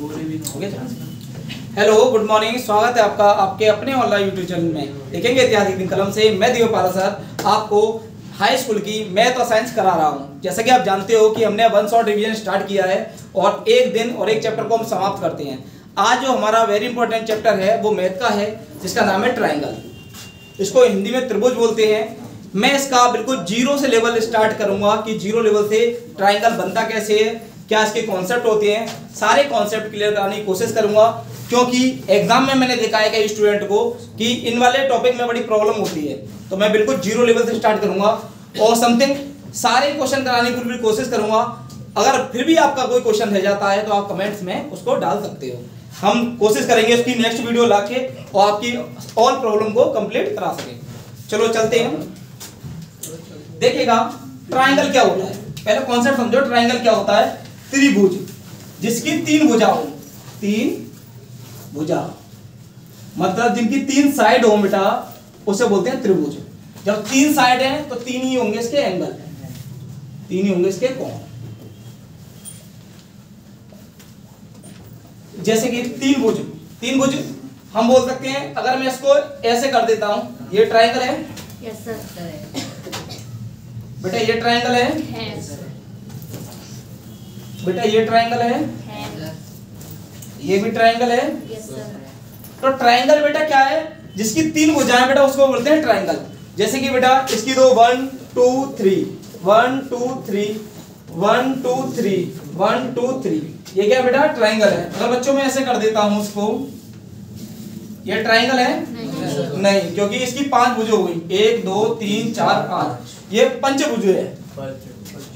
Hello good morning, स्वागत है आपका आपके अपने ऑनलाइन यूट्यूब चैनल में देखेंगे इतिहास एक दिन कलम से। मैं दिव्यपाल सर आपको हाई स्कूल की मैथ और साइंस करा रहा हूं। जैसा कि आप जानते हो कि हमने वन शॉट रिवीजन स्टार्ट किया है और एक दिन और एक चैप्टर को हम समाप्त करते हैं। आज जो हमारा वेरी इंपॉर्टेंट चैप्टर है वो मैथ का है, जिसका नाम है ट्राइंगल। इसको हिंदी में त्रिभुज बोलते हैं। मैं इसका बिल्कुल जीरो से लेवल स्टार्ट करूंगा कि जीरो लेवल से ट्राइंगल बनता कैसे है, क्या इसके कॉन्सेप्ट होते हैं, सारे कॉन्सेप्ट क्लियर कराने की कोशिश करूंगा। क्योंकि एग्जाम में मैंने देखा है कि स्टूडेंट को कि इन वाले टॉपिक में बड़ी प्रॉब्लम होती है, तो मैं बिल्कुल जीरो लेवल से स्टार्ट करूंगा और समथिंग सारे क्वेश्चन कराने की पूरी कोशिश करूंगा। अगर फिर भी आपका कोई क्वेश्चन रह जाता है तो आप कमेंट्स में उसको डाल सकते हो। हम कोशिश करेंगे उसकी नेक्स्ट वीडियो लाके और आपकी ऑल प्रॉब्लम को कंप्लीट करा सके। चलो चलते हैं, देखिएगा ट्राइंगल क्या होता है। पहले कॉन्सेप्ट समझो, ट्राइंगल क्या होता है। त्रिभुज जिसकी तीन भुजा हो, तीन भुजा मतलब जिनकी तीन साइड हो बेटा, उसे बोलते हैं त्रिभुज। जब तीन साइड है तो तीन ही होंगे इसके एंगल, तीन ही होंगे इसके कोण। जैसे कि तीन भुज, तीन भुज हम बोल सकते हैं। अगर मैं इसको ऐसे कर देता हूं, ये ट्राइंगल है। Yes sir. बेटा ये ट्राइंगल है बेटा, ये ट्राइंगल है, ये भी ट्राइंगल है। Yes sir. तो ट्राइंगल बेटा क्या है, जिसकी तीन भुजाएं बेटा उसको बोलते हैं ट्राइंगल। जैसे कि बेटा इसकी दो 1 2 3 1 2 3 1 2 3 1 2 3, ये क्या बेटा ट्राइंगल है। अगर बच्चों में ऐसे कर देता हूं उसको, ये ट्राइंगल है नहीं, क्योंकि इसकी पांच भुजें हो गई, 1 2 3 4 5, ये पंचभुज है,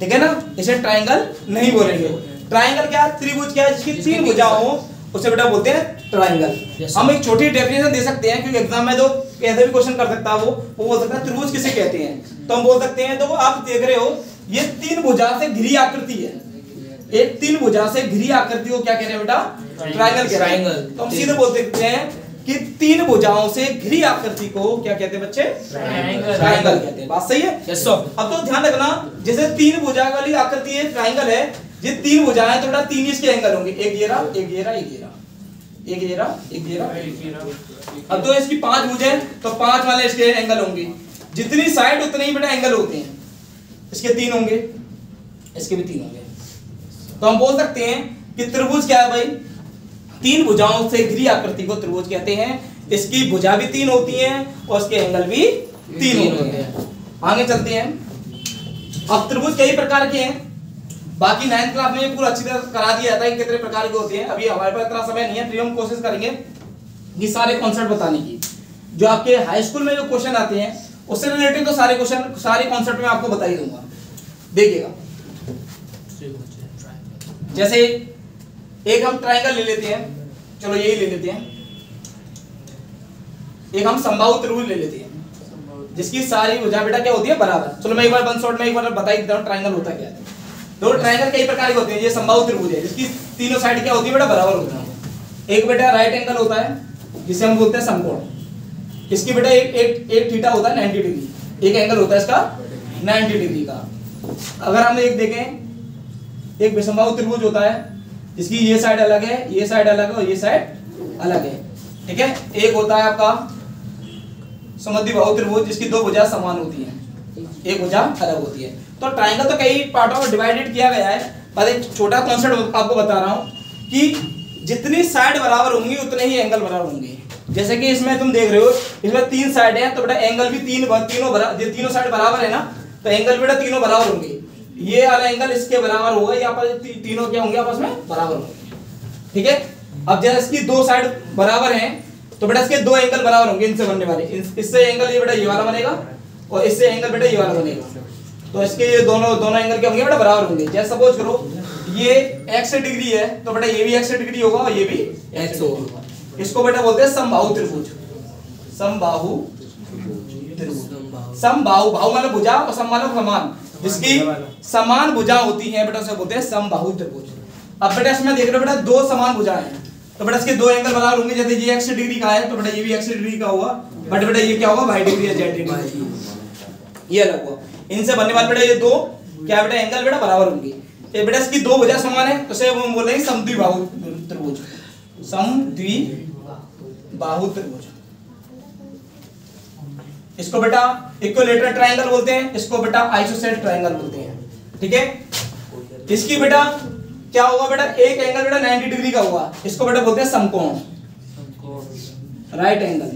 ठीक है ना। इसे ट्राइंगल नहीं बोलेंगे। ट्राइंगल क्या है, त्रिभुज क्या है, जिसकी तीन भुजा हो उसे बेटा बोलते हैं ट्राइंगल। हम एक छोटी डेफिनेशन दे सकते हैं, क्योंकि एग्जाम में जो कैसे भी क्वेश्चन कर सकता है वो बोल सकता है त्रिभुज किसे कहते हैं। तो हम बोल सकते हैं, तो आप देख रहे हो ये तीन भुजा से घिरी आकृति है, एक तीन भुजा से घिरी आकृति को क्या कह रहे हैं बेटा, ट्राइंगल कहते हैं। तो हम सीधे बोल सकते हैं कि तीन भुजाओं से घिरी आकृति को क्या कहते हैं बच्चे, ट्राइंगल कहते हैं। बात सही है। Yes sir. अब तो ध्यान रखना, जैसे तीन भुजा वाली आकृति है ट्राइंगल है, ये तीन भुजाएं तो बेटा तीन इसके एंगल होंगे, एक ये रहा, एक ये रहा, एक ये रहा, एक ये रहा, एक ये रहा। अब तो इसकी पांच भुजाएं तो पांच वाले इसके एंगल होंगे, जितनी साइड उतने ही बेटा एंगल होते हैं। इसके तीन होंगे, इसके भी तीन होंगे। तो हम बोल सकते हैं कि त्रिभुज क्या है भाई, तीन भुजाओं से घिरी आकृति को त्रिभुज कहते हैं। इसकी भुजा भी तीन होती हैं और इसके एंगल भी तीन होते हैं। आगे चलते हैं। अब त्रिभुज कई प्रकार के हैं, बाकी 9th क्लास में पूरा अच्छी तरह करा दिया जाता है कि कितने प्रकार के होते हैं। अभी हमारे पास इतना समय नहीं है, फिर हम कोशिश करेंगे ये सारे कॉन्सेप्ट बताने की। जो आपके हाई स्कूल में जो क्वेश्चन आते हैं उससे रिलेटेड तो सारे क्वेश्चन सारे कॉन्सेप्ट में आपको बता ही दूंगा। देखिएगा, जैसे एक हम ट्राइंगल ले लेते हैं, चलो यही ले लेते हैं। एक हम समबाहु त्रिभुज ले लेते हैं, जिसकी सारी भुजा बेटा क्या होती है, बराबर। चलो मैं एक बार वन शॉट में एक बार बता ही देता हूं ट्राइंगल होता क्या है। दो ट्राइंगल कई प्रकार के होते हैं। ये समबाहु त्रिभुज है, जिसकी तीनों साइड क्या होती है बेटा, बराबर होती है। एक बेटा राइट एंगल होता है, जिसे हम बोलते हैं समकोण। इसकी बेटा एक थीटा होता है 90 डिग्री, एक एंगल होता है इसका 90 डिग्री का। अगर हम एक देखें, एक विषमबाहु त्रिभुज होता है, जिसकी ये साइड अलग है, ये साइड अलग है और ये साइड अलग है, ठीक है। एक होता है आपका समद्विबाहु त्रिभुज, जिसकी दो भुजा समान होती हैं, एक भुजा अलग होती है। तो ट्राइंगल तो कई पार्टों में डिवाइडेड किया गया है, पर एक छोटा कॉन्सेप्ट आपको बता रहा हूं कि जितनी साइड बराबर होंगी उतने ही एंगल बराबर होंगे। जैसे कि इसमें तुम देख रहे हो, इसमें तीन साइड है, तो बेटा एंगल भी तीनों साइड बराबर है ना, तो एंगल बेटा तीनों बराबर होंगे। ये वाला एंगल इसके बराबर होगा, यहाँ पर तीनों क्या होंगे, आपस में बराबर होंगे, ठीक है। अब जैसे इसकी दो साइड बराबर हैं, तो बेटा इसके दो एंगल बराबर होंगे इनसे बनने वाले। इससे एंगल ये बेटा ये वाला बनेगा और इससे एंगल बेटा ये वाला बनेगा। तो इसके ये दोनों एंगल क्या होंगे बेटा, बराबर होंगे। जैसे सपोज करो ये x डिग्री है, तो बेटा ये भी x डिग्री होगा और ये भी x होगा। इसको बेटा बोलते हैं समबाहु त्रिभुज, समबाहु त्रिभुज। समबाहु, बाहु मतलब भुजा और सम मतलब समान, जिसकी समान भुजा होती है बेटा उसे बोलते हैं समबाहु त्रिभुज। अब बेटा इसमें देख रहे हो बेटा दो समान भुजाएं हैं, तो बेटा इसके दो एंगल बराबर होंगे। जैसे ये x डिग्री का है, तो बेटा ये भी x डिग्री का होगा, बट बेटा ये क्या होगा, y डिग्री या z डिग्री, ये अलग हुआ। इनसे बनने वाले बेटा ये दो क्या बेटा एंगल बेटा बराबर होंगे। ये बेटा इसकी दो भुजा समान है, तो इसे हम बोल रहे हैं समद्विबाहु त्रिभुज, समद्विबाहु त्रिभुज। इसको बेटा इक्विलेटरल ट्रायंगल बोलते हैं, इसको बेटा आइसोसेलेस ट्रायंगल बोलते हैं। ठीक है, इसकी बेटा क्या होगा बेटा, एक एंगल बेटा 90 डिग्री का होगा, इसको बेटा बोलते हैं समकोण, राइट एंगल।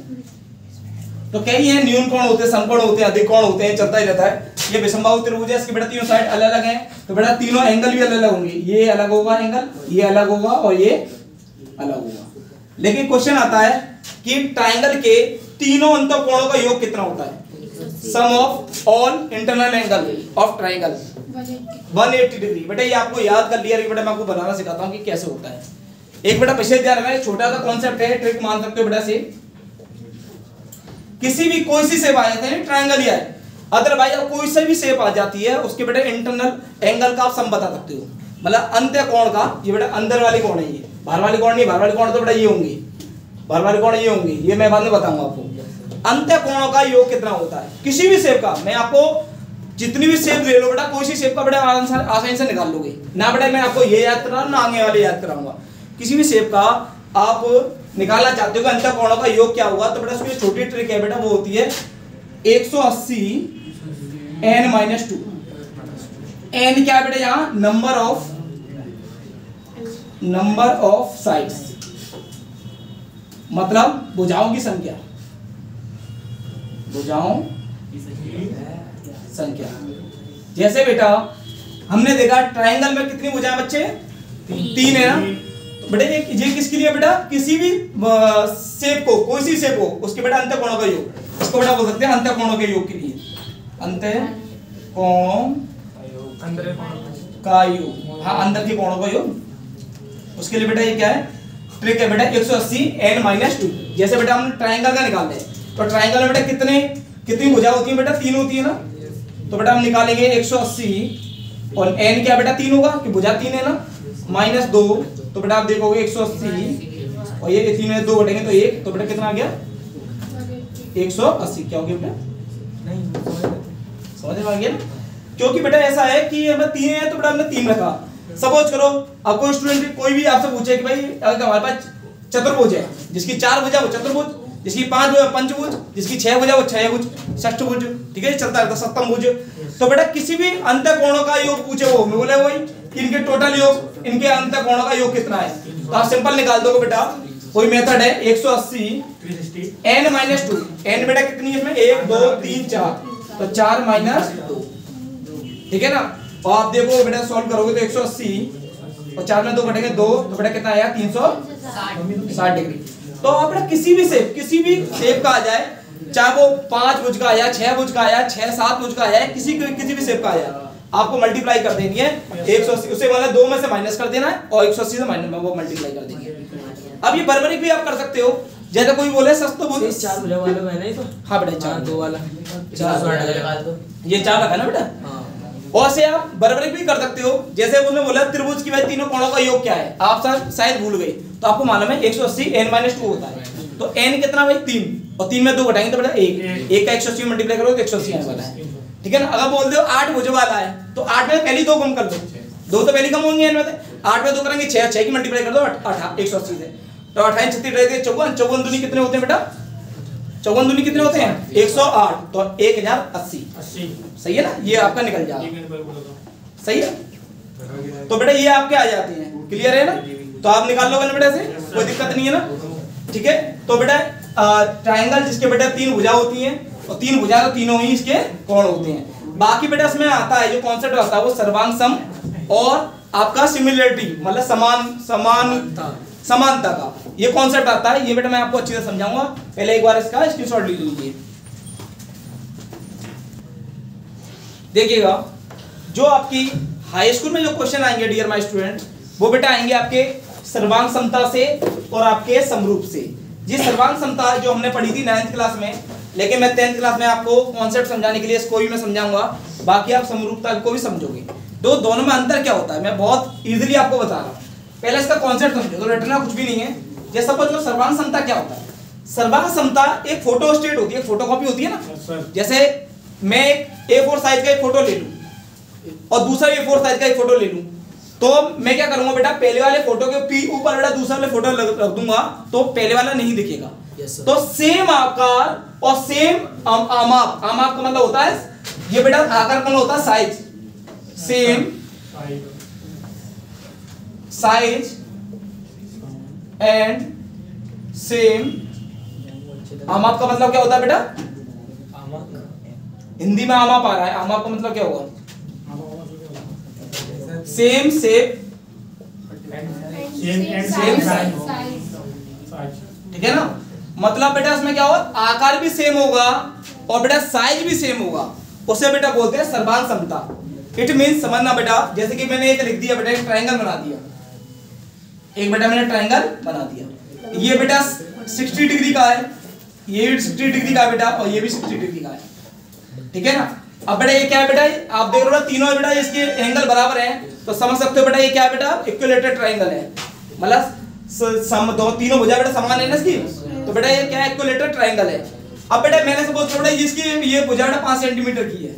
तो कई है, न्यून कोण होते हैं, समकोण होते हैं, अधिक कोण होते हैं, चलता ही रहता है। ये विषमबाहु त्रिभुज है, इसकी बेटा तीनों साइड अलग अलग हैं, तो बेटा तीनों एंगल भी अलग अलग होंगे। ये अलग होगा एंगल, ये अलग होगा और ये अलग होगा। लेकिन क्वेश्चन आता है कि ट्रायंगल के तीनों अंतःकोणों का योग कितना होता है? Sum of all internal angle of triangle 180 degree. बेटा ये आपको याद कर लिया, बेटा मैं आपको बनाना सिखाता हूँ कि कैसे होता है। एक बेटा विशेष ध्यान रखना, छोटा सा कॉन्सेप्ट है, ट्रिक मान सकते हो बेटा से। किसी भी कोई सी शेप आ जाती है, ट्रायंगल ही है, अदरवाइज कोई सी भी शेप आ जाती है, उसके बेटा इंटरनल एंगल का आप सम बता सकते हो। मतलब अंत्य कोण का, ये बेटा अंदर वाली कोण है, ये बाहर वाली कोण नहीं, बाहर वाली कोण तो बेटा ये होंगी, बाहर वाली कोण ये होंगी, ये मैं बाद में बताऊंगा आपको। अंत्य कोणों का योग कितना होता है किसी भी शेप का। मैं आपको जितनी भी शेप ले लो बेटा, कोई सी शेप का बेटा आसानी से निकाल लोगे ना बेटा। मैं आपको ये याद कराऊं ना आगे वाले याद कराऊंगा। किसी भी शेप का आप निकालना चाहते हो कि अंत्य कोणों का योग क्या होगा, तो बेटा उसकी छोटी ट्रिक है बेटा, वो होती है 180 n-2। n क्या है बेटा, यहाँ नंबर ऑफ साइड्स, मतलब भुजाओं की संख्या, भुजाओं संख्या। जैसे बेटा हमने देखा ट्रायंगल में कितनी भुजाएं बच्चे, 3 है ना। तो बेटा ये किसके लिए बेटा, किसी भी शेप को, कोई सी शेप हो, उसके बेटा अंतःकोणों का योग, इसको बेटा बोल सकते हैं अंतःकोणों के योग के लिए, अंतःकोणों का योग। हाँ, अंदर के कोणों का योग, उसके लिए बेटा ये क्या है, ट्रिक है बेटा 180 n-2। जैसे बेटा हम ट्रायंगल का निकालते हैं, तो ट्रायंगल में बेटा कितनी भुजा होती है बेटा, 3 होती है ना। तो बेटा हम निकालेंगे 180 और n क्या बेटा 3 होगा, कि भुजा 3 है ना, -2। तो बेटा आप देखोगे 180 और ये 3 में 2 घटेंगे तो 1, तो बेटा कितना आ गया 180। क्या हो गया बेटा, समझ में आ गया ना। क्योंकि बेटा ऐसा है कि हमें 3 है तो बेटा हमने 3 रखा। सपोज करो अब कोई स्टूडेंट कोई भी आपसे पूछे कि भाई अगर हमारे पास चतुर्भुज है, जिसकी 4 भुजा वो चतुर्भुज, जिसकी 5 भुजा पंचभुज, जिसकी 6 भुजा वो छयभुज, षष्ठभुज, ठीक है, चलता रहता सप्तमभुज। तो बेटा किसी भी अंतःकोणों का योग पूछे, वो मैं बोले वही इनके टोटल योग, इनके अंतःकोणों का योग कितना है, तो आप सिंपल निकाल दोगे बेटा। कोई मेथड है 180 n-2। n बेटा कितनी है इसमें, 1 2 3 4, तो 4 - 2, ठीक है ना। और आप देखो बेटा सॉल्व करोगे तो 180 और 4 में 2 घटेंगे 2, तो बेटा कितना आया 360 डिग्री। तो आप बेटा किसी भी शेप का आ जाए, चाहे वो 5 भुज का आया, 6 भुज का आया, 6-7 भुज का आया, किसी भी शेप का आया, आपको मल्टीप्लाई कर देनी है 180, उसे मतलब 2 में से माइनस कर देना है और 180 से माइनस में वो मल्टीप्लाई कर देंगे। अब ये बर्बरिक भी आप कर सकते हो, जैसे कोई बोले सस्तभुज 4 भुजा वाला में नहीं तो, हाँ बेटा 4 2 वाला 4 ये 4 रखा ना बेटा। और से आप बर्बरिक भी कर सकते हो, जैसे उन्होंने बोला त्रिभुज की भाई तीनों कोणों का योग क्या है, आप शायद भूल गए, तो आपको मालूम है 180 n-2 होता है। तो n कितना भाई 3, और 3 में 2 घटाएंगे तो बेटा 1 का 180 में मल्टीप्लाई करोगे तो 180 आने वाला है, ठीक है ना। अगर बोल दो 8 भुज वाला है तो 8 में पहली 2 कम कर दो, 2 तो पहली कम होंगी n में से, 8 में 2 करेंगे 6 की मल्टीप्लाई कर दो 180 से, तो 28 36 रहेंगे 54, 54 दूनी कितने होते हैं बेटा, 54 दूनी कितने होते हैं 108, तो 1080 सही है ना, ये आपका निकल जाएगा, सही है। तो बेटा ये आपके आ जाते हैं, क्लियर है ना। तो आप निकाल लोगे ना बेटा से, कोई दिक्कत नहीं है ना, ठीक है। तो बेटा ट्रायंगल जिसके बेटा 3 भुजा होती हैं, और 3 भुजा तो तीनों ही इसके कोण होते हैं। बाकी बेटा इसमें आता है जो कॉन्सेप्ट आता है वो सर्वांग सम और आपका सिमिलरिटी, मतलब समानता का ये कॉन्सेप्ट आता है। ये बेटा मैं आपको अच्छे से समझाऊंगा, पहले एक बार इसका स्क्रीनशॉट ले लीजिए। देखिएगा जो आपकी हाई स्कूल में जो क्वेश्चन आएंगे डियर माय स्टूडेंट, वो बेटा आएंगे आपके सर्वांग समता से और आपके समरूप से। जी सर्वांग समता जो हमने पढ़ी थी 9th क्लास में, लेकिन मैं 10th क्लास में आपको कॉन्सेप्ट समझाने के लिए इसको भी मैं समझाऊंगा, बाकी आप समरूपता को भी समझोगे। तो दोनों में अंतर क्या होता है मैं बहुत इजीली आपको बता रहा हूँ। पहले इसका कॉन्सेप्ट समझो, तो रटना कुछ भी नहीं है। जैसे सपोज लो सर्वांग समता क्या होता है, सर्वांग समता एक फोटो स्टेट होती है, फोटोकॉपी होती है ना। जैसे मैं एक A4 साइज का एक फोटो ले लूं और दूसरा A4 साइज का एक फोटो ले लूं, तो मैं क्या करूंगा बेटा, पहले वाले फोटो के ऊपर बेटा दूसरा वाले फोटो रख दूंगा, तो पहले वाला नहीं दिखेगा। तो सेम आकार और सेम आमाप, आमाप का मतलब होता है ये बेटा आकार का होता है size, same size and same आमाप का मतलब क्या होता है बेटा, हिंदी में आमाप आ रहा है, आमाप का मतलब क्या होगा, सेम शेप सेम साइज, ठीक है ना। मतलब बेटा इसमें क्या होगा, आकार भी सेम होगा और बेटा साइज भी सेम होगा, उसे बेटा बोलते हैं सर्वांग समता। इट मीन समझना बेटा, जैसे कि मैंने एक लिख दिया बेटा, एक ट्रायंगल बना दिया, एक बेटा मैंने ट्रायंगल बना दिया, ये बेटा 60 डिग्री का है, ये भी 60 डिग्री का है बेटा, और ये भी 60 डिग्री का है, ठीक है ना। अब बेटा ये क्या है बेटा, आप देख रहे हो तीनों बेटा इसके एंगल बराबर हैं, तो समझ सकते हो बेटा ये क्या है बेटा, इक्विलेटरल ट्रायंगल है, मतलब दो तीनों भुजा बेटा समान है ना इसकी, तो बेटा ये क्या है, इक्विलेटरल ट्रायंगल है। अब बेटा मैंने सपोज बेटा इसकी ये भुजा बेटा 5 सेंटीमीटर की है,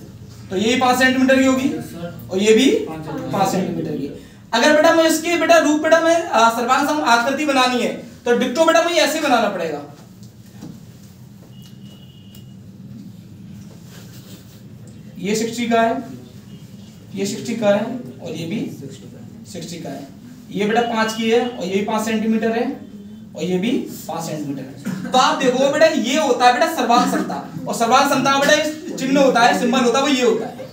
तो ये 5 सेंटीमीटर की होगी और ये भी 5 सेंटीमीटर की। अगर बेटा मैं इसके बेटा रूप बेटा मैं सर्वांग सम आकृति बनानी है, तो डिक्टो बेटा मुझे ऐसे बनाना पड़ेगा, ये 60 का है, ये 60 का है और ये भी 60 का है, ये बेटा 5 की है और ये भी 5 सेंटीमीटर है और ये भी 5 सेंटीमीटर है। तो आप देखो बेटा ये होता है बेटा सर्वांग समता, और सर्वांग समता बेटा चिन्ह होता है, सिंबल होता है, वो ये होता है,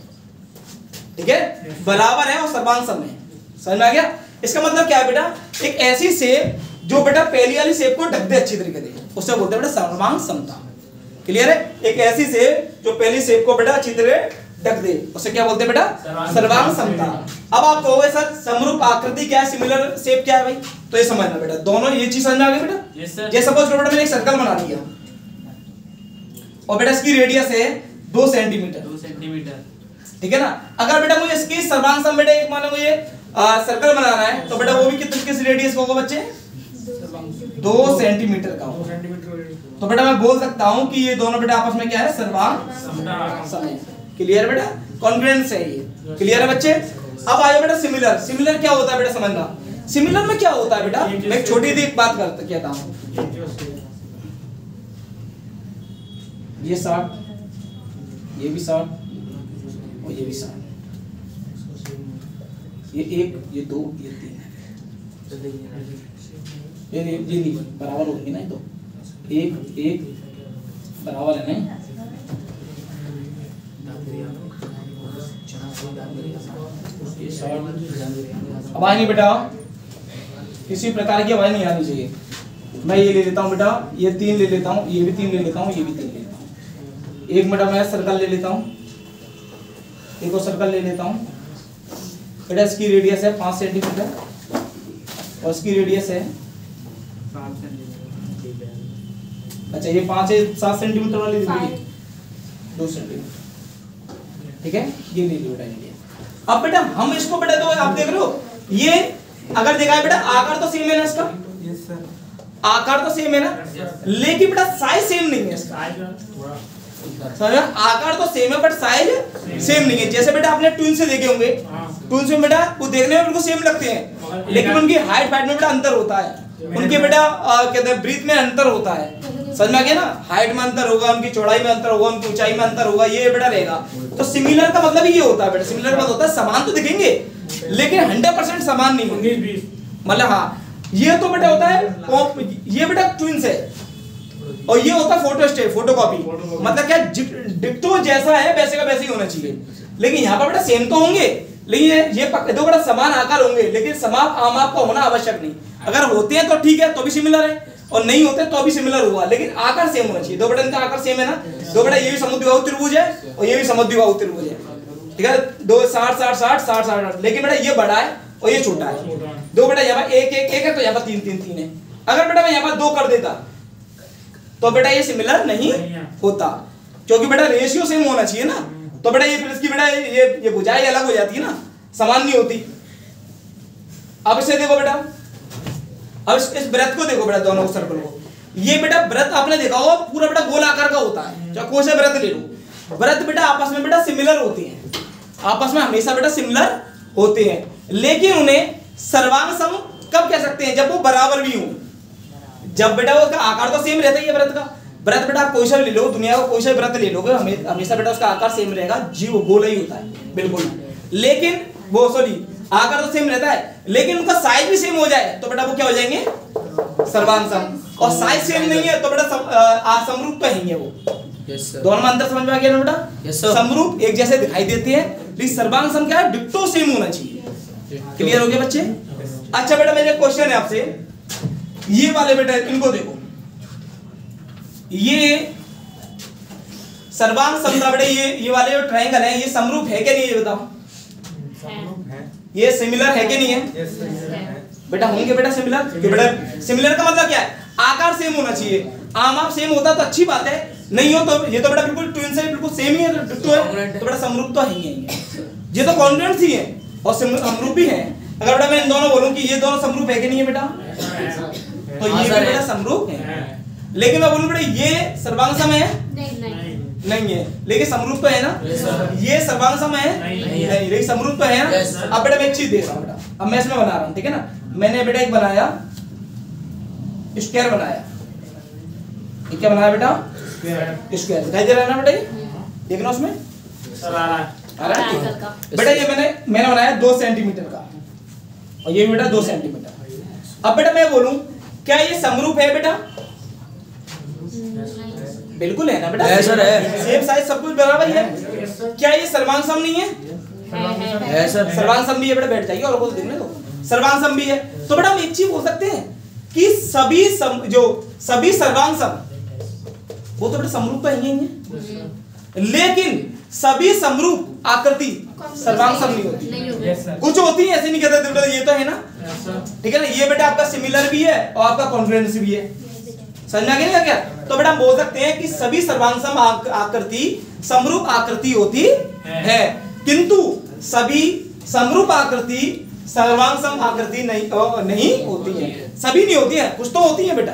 ठीक है, बराबर है और सर्वांग सम है। समझ में आ गया। इसका मतलब क्या है बेटा, एक ऐसी शेप जो बेटा पहली वाली शेप को ढक दे अच्छी तरीके से, उससे बोलते हैं बेटा सर्वांग समता। क्लियर है, एक ऐसी शेप जो पहली शेप को बेटा अच्छी तरह ढक दे, उसे क्या बोलते हैं बेटा, सर्वांग समता। अब आप कहोगे सर समरूप आकृति क्या है, सिमिलर शेप क्या है भाई, तो ये समझना बेटा, दोनों ये चीज समझ में आ गई बेटा। जैसे सपोज बेटा मैंने एक सर्कल बना दिया और बेटा इसकी रेडियस है 2 सेंटीमीटर, ठीक है ना। अगर बेटा मुझे इसकी सर्वांग सम बेटा एक मानो मुझे सर्कल बनाना है, तो बेटा वो भी किस रेडियस का होगा बच्चे, 2 सेंटीमीटर का होगा। तो बेटा मैं बोल सकता हूं कि ये दोनों बेटा आपस में क्या है, सर्वांग सम है। क्लियर बेटा, कॉन्ग्रुएंस है ये। क्लियर है बच्चे। अब आइए बेटा सिमिलर। सिमिलर क्या होता है बेटा, समझना सिमिलर में क्या होता है बेटा। मैं एक छोटी सी एक बात कहता हूं, ये 60, ये भी 60 और ये भी 60, ये 1, ये 2, ये 3, ये नहीं बराबर होंगे ना, तो 1 बराबर है नहीं। अब आएंगे बेटा, किसी प्रकार की आवाज नहीं आनी चाहिए। मैं ये ले लेता हूँ बेटा, ये 3 ले लेता हूँ, ये भी 3 ले लेता हूँ, ये भी 3 ले लेता हूँ। एक बेटा मैं सर्कल ले लेता हूँ, एक और सर्कल ले लेता हूँ बेटा। इसकी रेडियस है 5 सेंटीमीटर और इसकी रेडियस है 7 सेंटीमीटर। अच्छा ये 5 है, 7 सेंटीमीटर वाली 2 सेंटीमीटर, ठीक है। ये ले लो बेटा इंडिया। अब बेटा हम इसको बेटा, तो आप देख रहे हो ये अगर देखा है बेटा, आकार तो सेम है ना इसका, आकार तो सेम है ना, लेकिन बेटा साइज सेम नहीं है इसका। समझा, आकार तो सेम है बट साइज सेम नहीं है। जैसे बेटा आपने ट्विन से देखे होंगे, ट्विन में बेटा वो देखने में बिल्कुल सेम लगते हैं, लेकिन उनकी हाइट में बेटा अंतर होता है, उनके बेटा कहते हैं ब्रीथ में अंतर होता है। समझ में आ गया ना, हाइट में अंतर होगा, उनकी चौड़ाई में अंतर होगा, उनकी ऊंचाई में अंतर होगा, ये बेटा रहेगा। तो सिमिलर का मतलब ये होता है बेटा, सिमिलर का मतलब होता है समान तो दिखेंगे लेकिन 100% समान नहीं होंगे। मतलब हाँ, ये तो बेटा होता है, ये बेटा ट्विन्स है और ये होता है फोटो स्टेट, फोटोकॉपी। मतलब क्या, डिक्टो जैसा है वैसे का वैसे ही होना चाहिए, लेकिन यहाँ पर बेटा सेम तो होंगे, लेकिन ये दो बड़ा समान आकार होंगे, लेकिन समान आमाप का होना आवश्यक नहीं। अगर होते हैं तो ठीक है, तो भी सिमिलर है, और नहीं होते तो भी सिमिलर हुआ, लेकिन आकार सेम होना चाहिए। दो बेटा इनका आकार सेम है ना, दो बेटा ये भी समद्विबाहु त्रिभुज है और ये भी समद्विबाहु त्रिभुज है, ठीक है। 2 60 60 60 60 60, लेकिन बेटा ये बड़ा है और ये छोटा है। दो बेटा यहाँ पर 1 1 1 है, तो यहाँ पर 3 3 3 है। अगर बेटा मैं यहाँ पर 2 कर देता तो बेटा ये सिमिलर नहीं होता, क्योंकि बेटा रेशियो सेम होना चाहिए ना। तो बेटा ये इसकी बेटा ये भुजाएं अलग हो जाती है ना, समान नहीं होती। अब इसे देखो बेटा, अब इस वृत्त को देखो बेटा, दोनों सर्कल को। ये बेटा वृत्त आपने देखा होगा पूरा बेटा गोल आकार का होता है, चाहे कोई सा वृत्त ले लो। वृत्त बेटा आपस में बेटा सिमिलर होते हैं, आपस में हमेशा बेटा सिमिलर होते हैं, लेकिन उन्हें सर्वांग सम कब कह सकते हैं? जब वो बराबर भी हों। जब बेटा उसका आकार तो सेम रहता ही है व्रत का। व्रत बेटा कोई सा भी ले लो, दुनिया का कोई सा व्रत ले लोगे, हमेशा बेटा उसका आकार सेम रहेगा, जीव गोल ही होता है बिल्कुल। लेकिन वो सॉरी आकार तो सेम रहता है, लेकिन उनका साइज भी सेम हो जाए तो बेटा वो क्या हो जाएंगे? सर्वांग सम। और साइज सेम नहीं है तो बेटा समरूप तो है वो। दोनों में अंतर समझ में आ गया ना बेटा? समरूप एक जैसे दिखाई देते हैं, लेकिन सर्वांग सम क्या है? डिक्टो सेम होना चाहिए। क्लियर हो गया बच्चे? अच्छा बेटा मेरे क्वेश्चन है आपसे, ये वाले बेटा इनको देखो, ये सर्वांग सम था बेटा, ये वाले जो ट्रायंगल है ये समरूप है क्या नहीं, ये बताओ? ये सिमिलर है कि नहीं है? बेटा होंगे बेटा सिमिलर। कि बेटा सिमिलर का मतलब क्या है? आकार सेम होना चाहिए। आम सेम होता तो अच्छी बात है, नहीं हो तो ये तो बेटा बिल्कुल ट्विन से बिल्कुल सेम ही है, डिट्टो है, तो बेटा समरूप तो है ही है। ये तो कॉन्ग्रुएंट ही है और समरूप भी है। अगर बेटा मैं इन दोनों बोलूं कि ये दोनों समरूप है कि नहीं है बेटा, तो ये भी बेटा समरूप है। लेकिन मैं बोलूं बेटा ये सर्वांग सम है, नहीं है, लेकिन समरूप तो है ना। ये सर्वांग सम है, नहीं, लेकिन समरूप तो है ना। अब बेटा मैं एक चीज देख रहा हूं बेटा, अब मैं इसमें बना रहा हूं, ठीक है ना। मैंने बेटा एक बनाया स्क्वायर बनाया, ये क्या बनाया बेटा? स्क्वायर। दिखाई दे रहा है ना बेटा? ये देखना उसमें आ रहा है बेटा। ये मैंने बनाया 2 सेंटीमीटर का और ये बेटा 2 सेंटीमीटर। अब बेटा मैं बोलूं क्या ये समरूप है बेटा? बिल्कुल है ना बेटा, सर है, सेम साइज सब कुछ बराबर है। क्या ये सर्वांग सम नहीं है? है सर, सर्वांग सम भी है बेटा। बैठ जाइए और बोल देखने दो, सर्वांग सम भी है। तो बेटा हम एक चीज बोल सकते हैं कि सभी सर्वांग सम वो तो बेटा समरूप तो ही है, लेकिन सभी समरूप आकृति सर्वांग सम नहीं होती। कुछ होती है, ऐसे नहीं कहते बेटा ये तो है ना, ठीक है ना। ये बेटा आपका सिमिलर भी है और आपका कॉन्ग्रुएंट भी है, समझ आ गया क्या? तो बेटा हम बोल सकते हैं कि सभी सर्वांग सम आकृति समरूप आकृति होती है, किंतु सभी समरूप आकृति सर्वांग सम आकृति नहीं होती है। सभी नहीं होती है, कुछ तो होती है बेटा।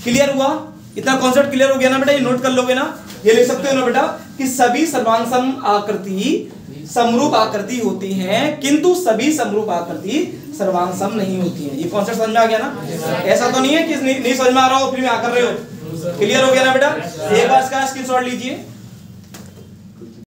क्लियर हुआ? इतना कॉन्सेप्ट क्लियर हो गया ना बेटा? ये नोट कर लोगे ना, ये ले सकते हो ना बेटा कि सभी सर्वांग सम आकृति समरूप आकृति होती हैं, किंतु सभी समरूप आकृति सर्वांग सम नहीं होती है। ये कॉन्सेप्ट समझ में आ गया ना? ऐसा तो नहीं है कि नहीं समझ में आ रहा हो फिर भी आ कर रहे हो। क्लियर हो गया ना बेटा? एक बार इसका स्क्रीनशॉट लीजिए।